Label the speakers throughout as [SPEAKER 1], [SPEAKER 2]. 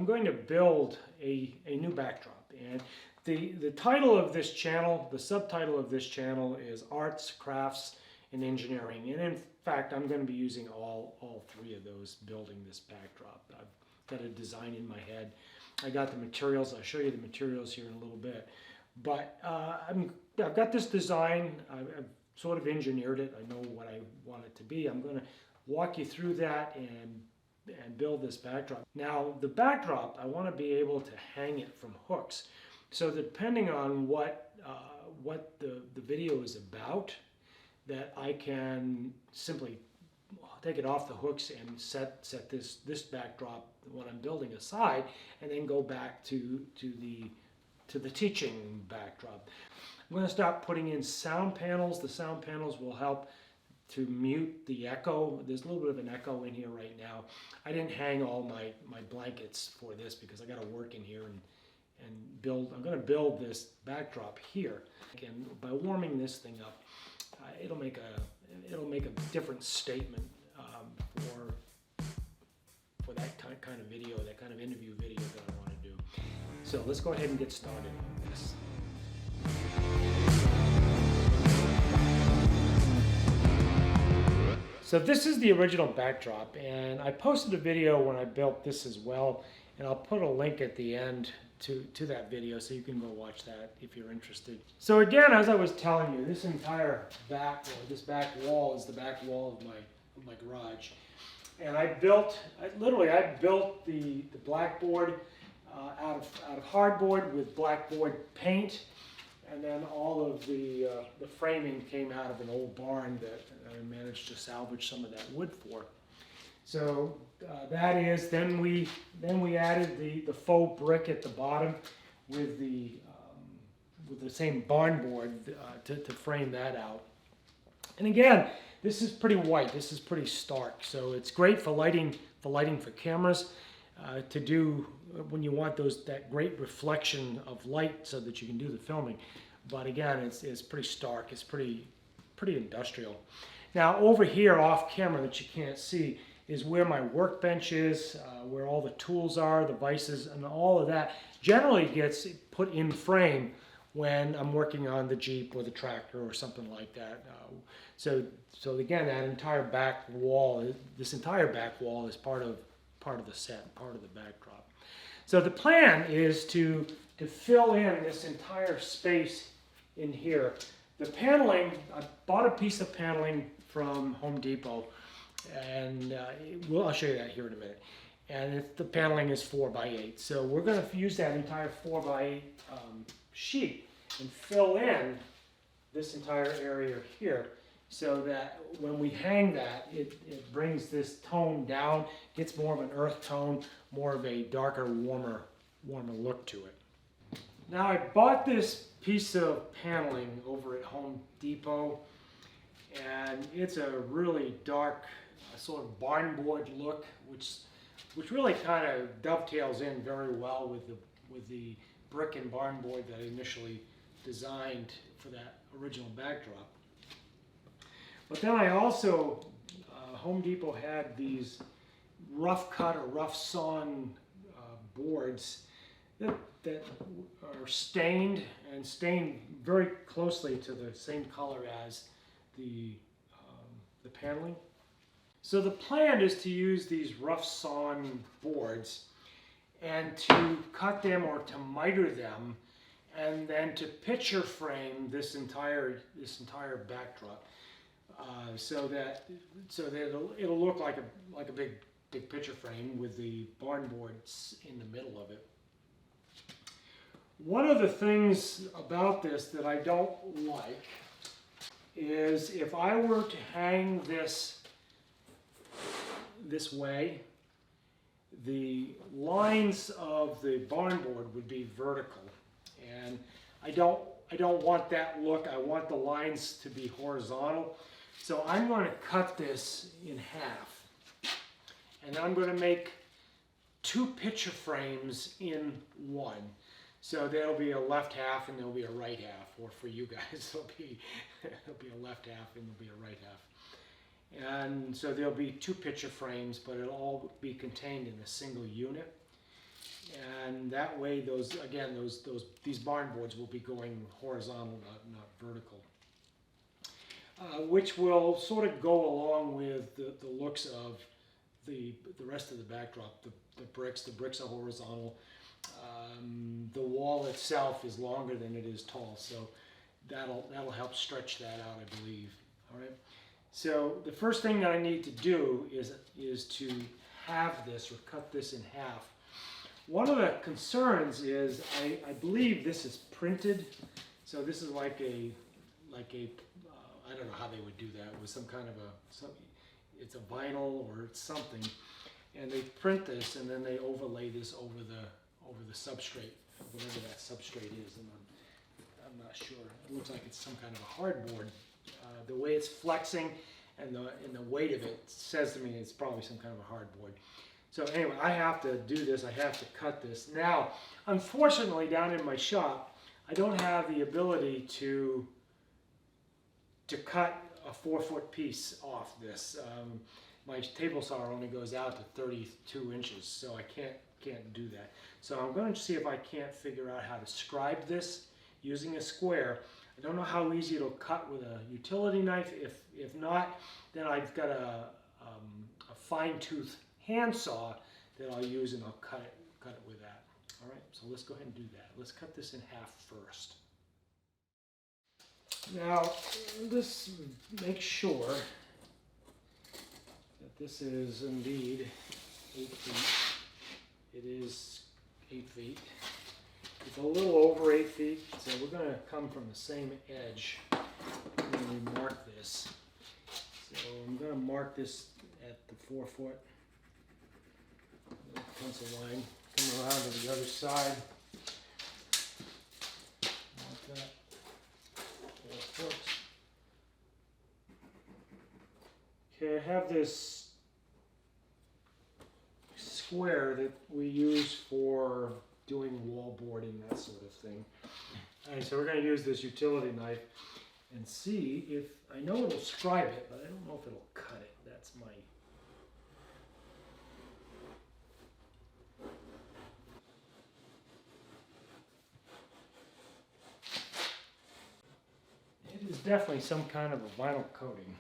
[SPEAKER 1] I'm going to build a new backdrop. And the title of this channel, the subtitle of this channel is Arts, Crafts, and Engineering. And in fact, I'm going to be using all three of those building this backdrop. I've got a design in my head. I got the materials. I'll show you the materials here in a little bit. But I've got this design. I've sort of engineered it. I know what I want it to be. I'm going to walk you through that and build this backdrop. Now, the backdrop, I want to be able to hang it from hooks. So depending on what the video is about, that I can simply take it off the hooks and set this backdrop when I'm building aside, and then go back to the teaching backdrop. I'm going to start putting in sound panels. The sound panels will help to mute the echo. There's a little bit of an echo in here right now. I didn't hang all my blankets for this because I got to work in here and build. I'm going to build this backdrop here, and by warming this thing up, it'll make a different statement for that kind of video, that kind of interview video that I want to do. So let's go ahead and get started on this. So this is the original backdrop, and I posted a video when I built this as well, and I'll put a link at the end to that video so you can go watch that if you're interested. So again, as I was telling you, this entire this back wall is the back wall of my garage. And I built the blackboard out of hardboard with blackboard paint, and then all of the framing came out of an old barn that I managed to salvage some of that wood for. So that is, then we added the faux brick at the bottom with the same barn board to frame that out. And again, this is pretty white. This is pretty stark. So it's great for lighting for cameras to do when you want that great reflection of light so that you can do the filming. But again, it's pretty stark. It's pretty industrial. Now over here off camera that you can't see is where my workbench is, where all the tools are, the vices, and all of that generally gets put in frame when I'm working on the Jeep or the tractor or something like that. So again, that entire back wall, this entire back wall is part of the set, part of the backdrop. So the plan is to fill in this entire space in here. The paneling, I bought a piece of paneling from Home Depot, and I'll show you that here in a minute. And the paneling is 4x8. So we're going to use that entire 4x8 sheet and fill in this entire area here, so that when we hang that, it brings this tone down, gets more of an earth tone, more of a darker, warmer look to it. Now I bought this piece of paneling over at Home Depot, and it's a really dark sort of barn board look, which really kind of dovetails in very well with the brick and barn board that I initially designed for that original backdrop. But then I also, Home Depot had these rough cut or rough sawn boards that are stained very closely to the same color as the paneling. So the plan is to use these rough sawn boards and to cut them or to miter them, and then to picture frame this entire backdrop, so that it'll look like a big picture frame with the barn boards in the middle of it. One of the things about this that I don't like is if I were to hang this way, the lines of the barn board would be vertical, and I don't want that look. I want the lines to be horizontal. So I'm going to cut this in half, and I'm going to make two picture frames in one. So there'll be a left half and there'll be a right half, or for you guys there'll be a left half and there'll be a right half. And so there'll be two picture frames, but it'll all be contained in a single unit. and that way these barn boards will be going horizontal, not vertical. Which will sort of go along with the looks of the rest of the backdrop. The bricks are horizontal. The wall itself is longer than it is tall, so that'll help stretch that out, I believe. All right. So the first thing that I need to do is to halve this, or cut this in half. One of the concerns is I believe this is printed, so this is like a I don't know how they would do that, with some kind of it's a vinyl or it's something, and they print this and then they overlay this over the substrate, whatever that substrate is, and I'm not sure. It looks like it's some kind of a hardboard. The way it's flexing and the weight of it says to me it's probably some kind of a hardboard. So anyway, I have to do this. I have to cut this. Now, unfortunately, down in my shop, I don't have the ability to cut a 4-foot piece off this. My table saw only goes out to 32 inches, so I can't do that. So I'm going to see if I can't figure out how to scribe this using a square. I don't know how easy it'll cut with a utility knife. If not, then I've got a fine-tooth handsaw that I'll use, and I'll cut it with that. All right, so let's go ahead and do that. Let's cut this in half first. Now, let's make sure that this is indeed 8 feet. It is 8 feet. It's a little over 8 feet, so we're going to come from the same edge when we mark this. So I'm going to mark this at the 4-foot pencil line. Come around to the other side. Mark that. 4 foot. Okay, I have this square that we use for doing wall boarding, that sort of thing. All right, so we're going to use this utility knife and see if, I know it'll scribe it, but I don't know if it'll cut it. That's my... It is definitely some kind of a vinyl coating.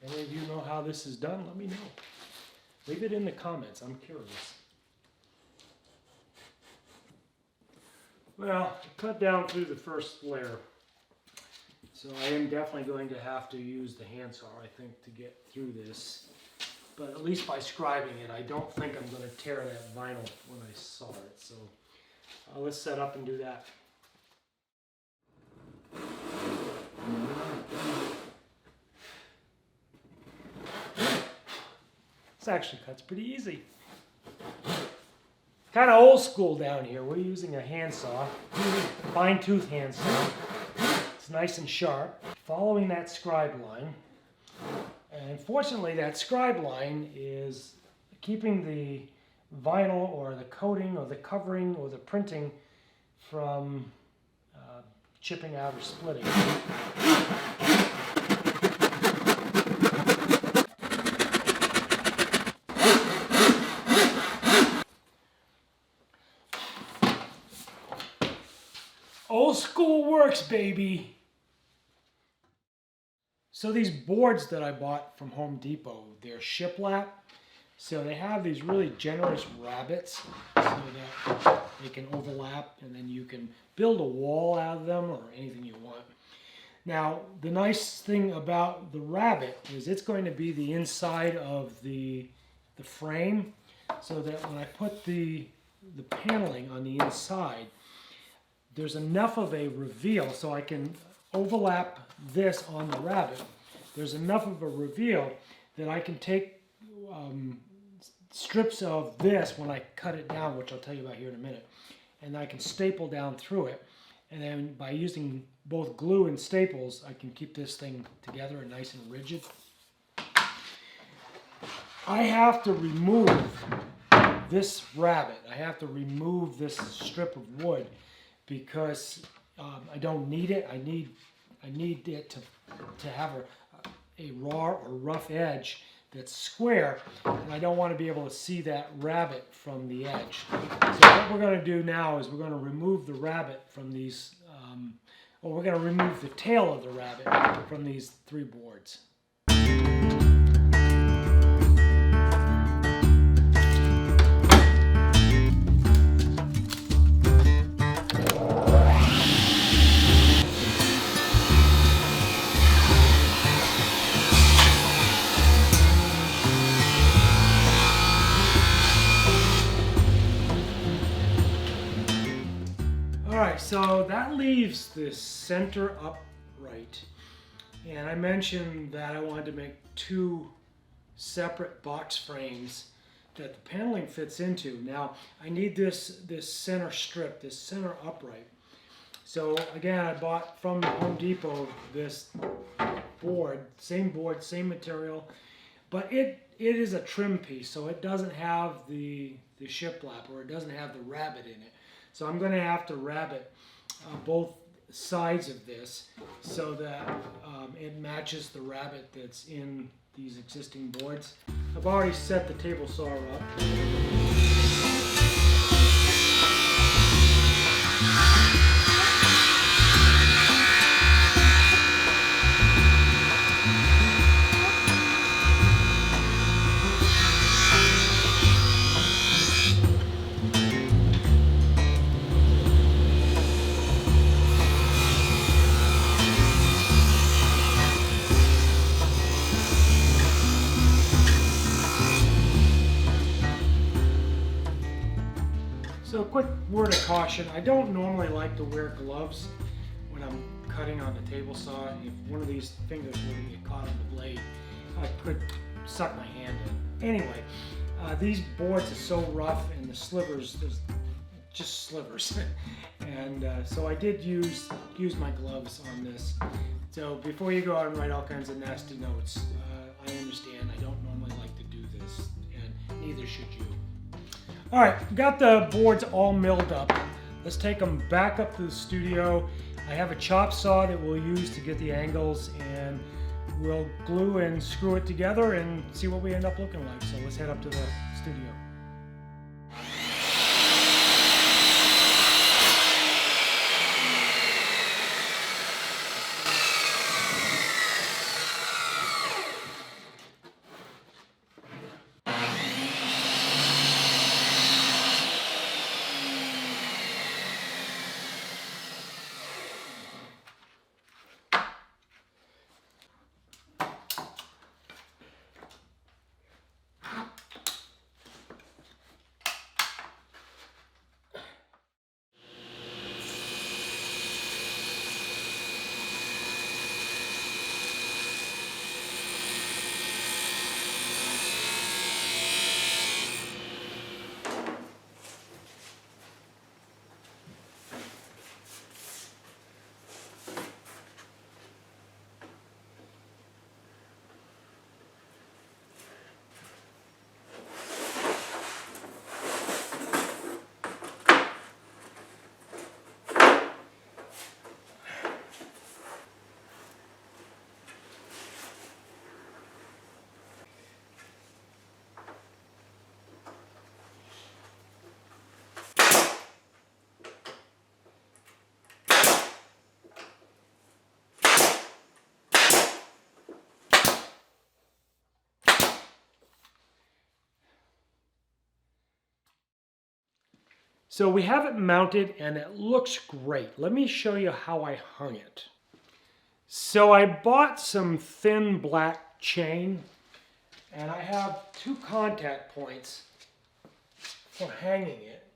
[SPEAKER 1] Any of you know how this is done? Let me know. Leave it in the comments. I'm curious. Well, cut down through the first layer. So I am definitely going to have to use the handsaw, I think, to get through this. But at least by scribing it, I don't think I'm going to tear that vinyl when I saw it. So let's set up and do that. This actually cuts pretty easy. Kind of old school down here. We're using a handsaw, fine tooth handsaw. It's nice and sharp. Following that scribe line. And fortunately, that scribe line is keeping the vinyl or the coating or the covering or the printing from chipping out or splitting. Old school works, baby. So these boards that I bought from Home Depot, they're shiplap. So they have these really generous rabbets so that they can overlap, and then you can build a wall out of them or anything you want. Now, the nice thing about the rabbet is it's going to be the inside of the frame, so that when I put the paneling on the inside, there's enough of a reveal so I can overlap this on the rabbet. There's enough of a reveal that I can take strips of this when I cut it down, which I'll tell you about here in a minute, and I can staple down through it. And then by using both glue and staples, I can keep this thing together and nice and rigid. I have to remove this rabbet. I have to remove this strip of wood because I don't need it. I need it to have a raw or rough edge that's square, and I don't want to be able to see that rabbet from the edge. So what we're going to do now is we're going to remove the rabbet from these, or we're going to remove the tail of the rabbet from these 3 boards. So that leaves the center upright, and I mentioned that I wanted to make 2 separate box frames that the paneling fits into. Now I need this center strip, this center upright. So again, I bought from Home Depot this board, same material, but it is a trim piece, so it doesn't have the shiplap, or it doesn't have the rabbet in it. So I'm going to have to rabbet both sides of this so that it matches the rabbet that's in these existing boards. I've already set the table saw up. So a quick word of caution, I don't normally like to wear gloves when I'm cutting on the table saw. If one of these fingers were to get caught on the blade, I could suck my hand in. Anyway, these boards are so rough, and the slivers, there's just slivers. And so I did use my gloves on this. So before you go out and write all kinds of nasty notes, I understand I don't normally like to do this, and neither should you. All right, got the boards all milled up. Let's take them back up to the studio. I have a chop saw that we'll use to get the angles, and we'll glue and screw it together and see what we end up looking like. So let's head up to the studio. So we have it mounted and it looks great. Let me show you how I hung it. So I bought some thin black chain, and I have 2 contact points for hanging it.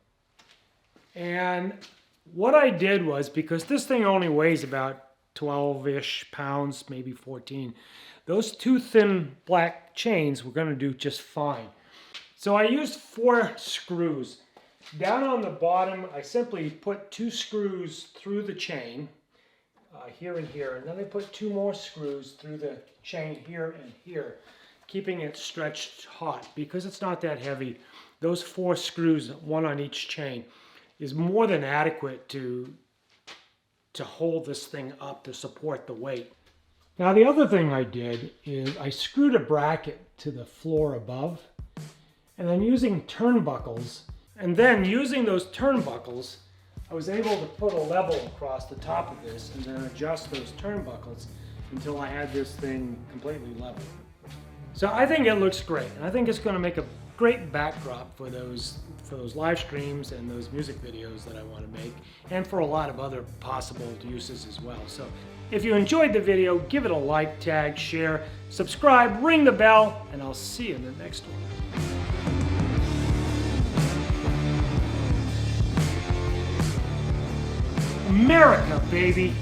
[SPEAKER 1] And what I did was, because this thing only weighs about 12-ish pounds, maybe 14, those 2 thin black chains were going to do just fine. So I used 4 screws. Down on the bottom, I simply put 2 screws through the chain, here and here, and then I put 2 more screws through the chain here and here, keeping it stretched taut. Because it's not that heavy, those 4 screws, 1 on each chain, is more than adequate to hold this thing up, to support the weight. Now the other thing I did is I screwed a bracket to the floor above, and then using turnbuckles, I was able to put a level across the top of this and then adjust those turnbuckles until I had this thing completely level. So I think it looks great, and I think it's going to make a great backdrop for those live streams and those music videos that I want to make, and for a lot of other possible uses as well. So if you enjoyed the video, give it a like, tag, share, subscribe, ring the bell, and I'll see you in the next one. America, baby!